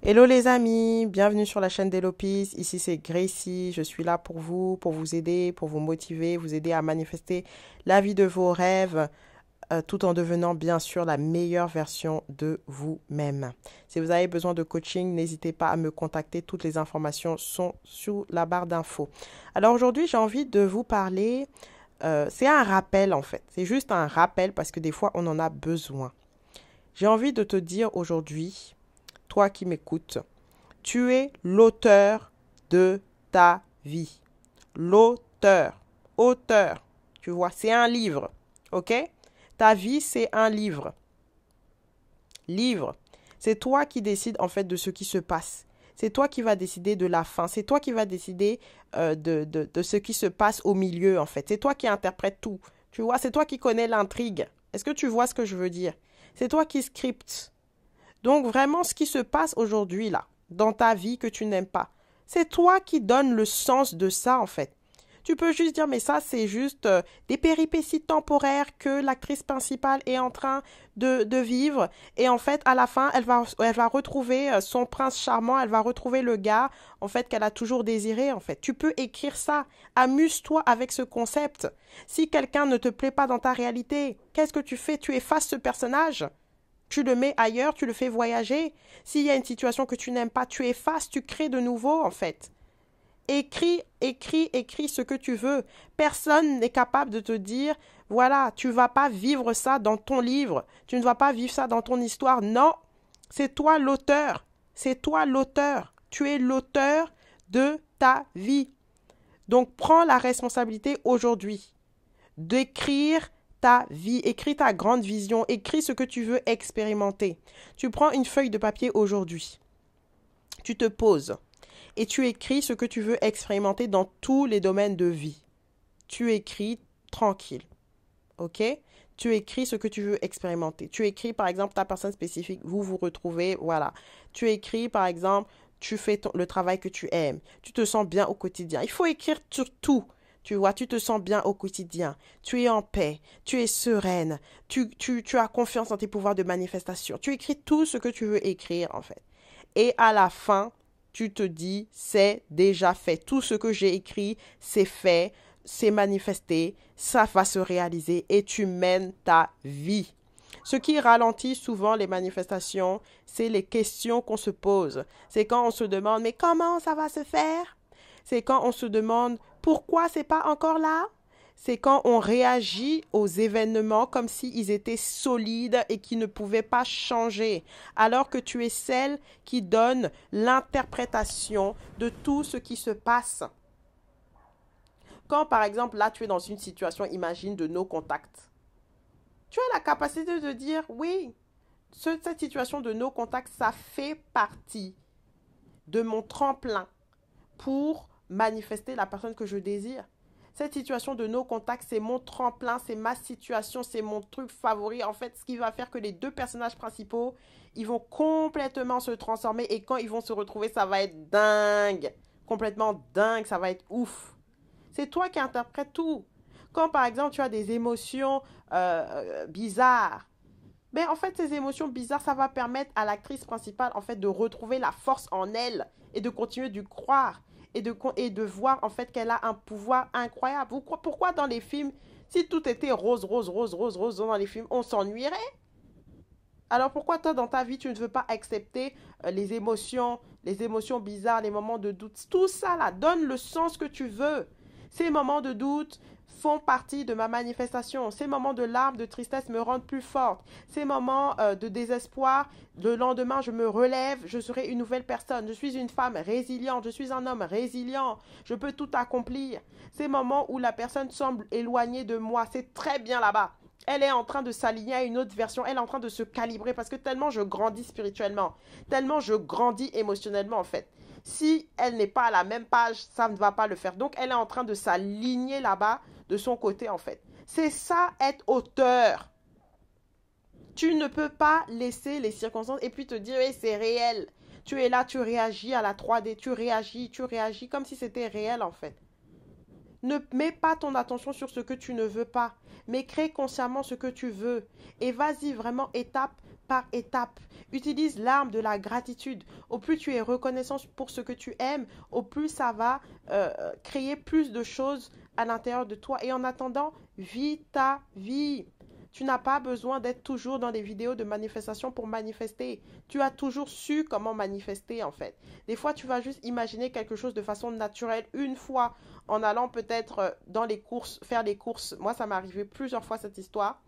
Hello les amis, bienvenue sur la chaîne d'Elopis. Ici c'est Gracie, je suis là pour vous aider, pour vous motiver, vous aider à manifester la vie de vos rêves, tout en devenant bien sûr la meilleure version de vous-même. Si vous avez besoin de coaching, n'hésitez pas à me contacter, toutes les informations sont sous la barre d'infos. Alors aujourd'hui j'ai envie de vous parler, c'est un rappel en fait, c'est juste un rappel parce que des fois on en a besoin. J'ai envie de te dire aujourd'hui, toi qui m'écoutes, tu es l'auteur de ta vie. L'auteur. Auteur. Tu vois, c'est un livre. OK? Ta vie, c'est un livre. Livre. C'est toi qui décides en fait de ce qui se passe. C'est toi qui vas décider de la fin. C'est toi qui vas décider de ce qui se passe au milieu en fait. C'est toi qui interprètes tout. Tu vois, c'est toi qui connais l'intrigue. Est-ce que tu vois ce que je veux dire? C'est toi qui scriptes. Donc vraiment, ce qui se passe aujourd'hui là, dans ta vie que tu n'aimes pas, c'est toi qui donnes le sens de ça en fait. Tu peux juste dire, mais ça, c'est juste des péripéties temporaires que l'actrice principale est en train de vivre. Et en fait, à la fin, elle va retrouver son prince charmant, elle va retrouver le gars, en fait, qu'elle a toujours désiré, en fait. Tu peux écrire ça. Amuse-toi avec ce concept. Si quelqu'un ne te plaît pas dans ta réalité, qu'est-ce que tu fais? Tu effaces ce personnage. Tu le mets ailleurs, tu le fais voyager. S'il y a une situation que tu n'aimes pas, tu effaces, tu crées de nouveau, en fait. Écris, écris, écris ce que tu veux. Personne n'est capable de te dire, voilà, tu ne vas pas vivre ça dans ton livre, tu ne vas pas vivre ça dans ton histoire. Non, c'est toi l'auteur. C'est toi l'auteur. Tu es l'auteur de ta vie. Donc prends la responsabilité aujourd'hui d'écrire ta vie, écris ta grande vision, écris ce que tu veux expérimenter. Tu prends une feuille de papier aujourd'hui, tu te poses et tu écris ce que tu veux expérimenter dans tous les domaines de vie. Tu écris tranquille, ok? Tu écris ce que tu veux expérimenter. Tu écris par exemple ta personne spécifique, vous vous retrouvez, voilà. Tu écris par exemple, tu fais le travail que tu aimes, tu te sens bien au quotidien. Il faut écrire sur tout. Tu vois, tu te sens bien au quotidien, tu es en paix, tu es sereine, tu as confiance en tes pouvoirs de manifestation. Tu écris tout ce que tu veux écrire en fait. Et à la fin, tu te dis, c'est déjà fait. Tout ce que j'ai écrit, c'est fait, c'est manifesté, ça va se réaliser et tu mènes ta vie. Ce qui ralentit souvent les manifestations, c'est les questions qu'on se pose. C'est quand on se demande, mais comment ça va se faire? C'est quand on se demande, pourquoi c'est pas encore là? C'est quand on réagit aux événements comme s'ils étaient solides et qui ne pouvaient pas changer, alors que tu es celle qui donne l'interprétation de tout ce qui se passe. Quand par exemple là tu es dans une situation, imagine de no contact, tu as la capacité de dire oui, cette situation de no contact, ça fait partie de mon tremplin pour manifester la personne que je désire. Cette situation de no contact, c'est mon tremplin, c'est ma situation, c'est mon truc favori. En fait, ce qui va faire que les deux personnages principaux, ils vont complètement se transformer et quand ils vont se retrouver, ça va être dingue. Complètement dingue, ça va être ouf. C'est toi qui interprètes tout. Quand par exemple tu as des émotions bizarres, mais en fait ces émotions bizarres, ça va permettre à l'actrice principale en fait de retrouver la force en elle et de continuer de croire et de voir en fait qu'elle a un pouvoir incroyable. Pourquoi dans les films, si tout était rose, rose, rose, rose, rose dans les films, on s'ennuierait? Alors pourquoi toi dans ta vie tu ne veux pas accepter les émotions bizarres, les moments de doute, tout ça là, donne le sens que tu veux. Ces moments de doute font partie de ma manifestation. Ces moments de larmes, de tristesse me rendent plus forte. Ces moments de désespoir, le lendemain je me relève, je serai une nouvelle personne. Je suis une femme résiliente, je suis un homme résilient, je peux tout accomplir. Ces moments où la personne semble éloignée de moi, c'est très bien là-bas. Elle est en train de s'aligner à une autre version, elle est en train de se calibrer parce que tellement je grandis spirituellement, tellement je grandis émotionnellement en fait. Si elle n'est pas à la même page, ça ne va pas le faire. Donc elle est en train de s'aligner là-bas de son côté en fait. C'est ça être auteur. Tu ne peux pas laisser les circonstances et puis te dire hey, c'est réel. Tu es là, tu réagis à la 3D, tu réagis comme si c'était réel en fait. Ne mets pas ton attention sur ce que tu ne veux pas, mais crée consciemment ce que tu veux. Et vas-y vraiment étape par étape. Utilise l'arme de la gratitude. au plus tu es reconnaissant pour ce que tu aimes, au plus ça va créer plus de choses à l'intérieur de toi. Et en attendant, vis ta vie. Tu n'as pas besoin d'être toujours dans des vidéos de manifestation pour manifester. Tu as toujours su comment manifester en fait. Des fois, tu vas juste imaginer quelque chose de façon naturelle une fois en allant peut-être dans les courses, faire les courses. Moi, ça m'est arrivé plusieurs fois cette histoire.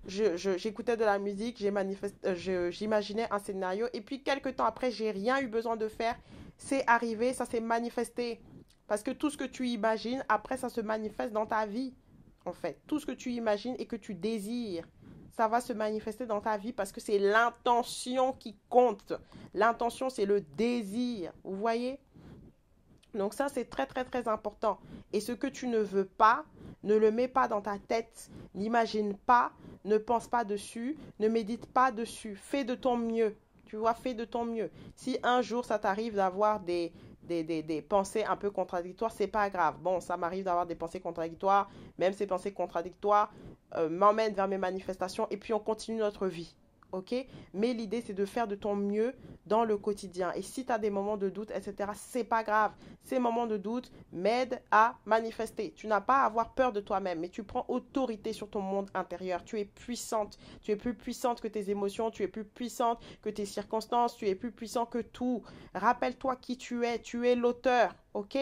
J'écoutais de la musique, j'imaginais un scénario et puis quelques temps après, j'ai rien eu besoin de faire. C'est arrivé, ça s'est manifesté. Parce que tout ce que tu imagines, après, ça se manifeste dans ta vie en fait. Tout ce que tu imagines et que tu désires, ça va se manifester dans ta vie parce que c'est l'intention qui compte. L'intention, c'est le désir. Vous voyez? Donc ça, c'est très, très, très important. Et ce que tu ne veux pas, ne le mets pas dans ta tête. N'imagine pas, ne pense pas dessus, ne médite pas dessus. Fais de ton mieux. Tu vois, fais de ton mieux. Si un jour, ça t'arrive d'avoir des pensées un peu contradictoires, c'est pas grave. Bon, ça m'arrive d'avoir des pensées contradictoires. Même ces pensées contradictoires m'emmènent vers mes manifestations et puis on continue notre vie. Ok? Mais l'idée, c'est de faire de ton mieux dans le quotidien. Et si tu as des moments de doute, etc., c'est pas grave. Ces moments de doute m'aident à manifester. Tu n'as pas à avoir peur de toi-même, mais tu prends autorité sur ton monde intérieur. Tu es puissante. Tu es plus puissante que tes émotions. Tu es plus puissante que tes circonstances. Tu es plus puissant que tout. Rappelle-toi qui tu es. Tu es l'auteur. Ok?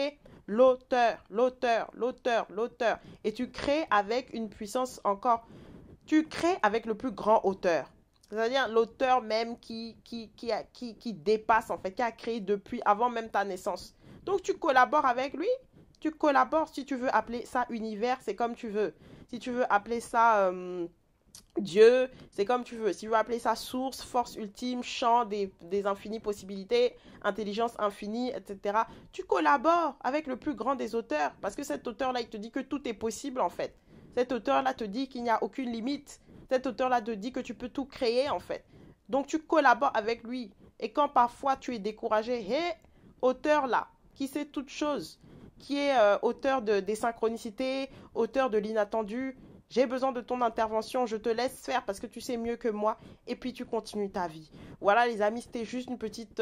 L'auteur, l'auteur, l'auteur, l'auteur. Et tu crées avec une puissance encore. Tu crées avec le plus grand auteur. C'est-à-dire l'auteur même qui dépasse, en fait, qui a créé depuis avant même ta naissance. Donc, tu collabores avec lui. Tu collabores, si tu veux appeler ça univers, c'est comme tu veux. Si tu veux appeler ça Dieu, c'est comme tu veux. Si tu veux appeler ça source, force ultime, champ des infinies possibilités, intelligence infinie, etc. Tu collabores avec le plus grand des auteurs. Parce que cet auteur-là, il te dit que tout est possible, en fait. Cet auteur-là te dit qu'il n'y a aucune limite. Cet auteur-là te dit que tu peux tout créer, en fait. Donc, tu collabores avec lui. Et quand parfois tu es découragé, hé, auteur-là, qui sait toutes choses, qui est auteur des synchronicités, auteur de l'inattendu, j'ai besoin de ton intervention, je te laisse faire parce que tu sais mieux que moi. Et puis tu continues ta vie. Voilà les amis, c'était juste une petite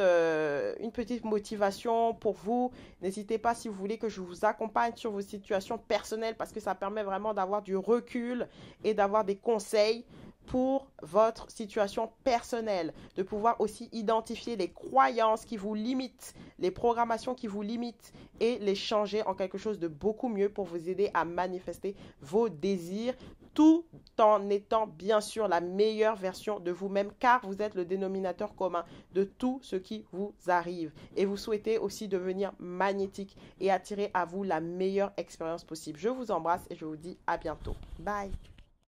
motivation pour vous. N'hésitez pas si vous voulez que je vous accompagne sur vos situations personnelles parce que ça permet vraiment d'avoir du recul et d'avoir des conseils pour votre situation personnelle, de pouvoir aussi identifier les croyances qui vous limitent, les programmations qui vous limitent et les changer en quelque chose de beaucoup mieux pour vous aider à manifester vos désirs tout en étant bien sûr la meilleure version de vous-même car vous êtes le dénominateur commun de tout ce qui vous arrive et vous souhaitez aussi devenir magnétique et attirer à vous la meilleure expérience possible. Je vous embrasse et je vous dis à bientôt. Bye!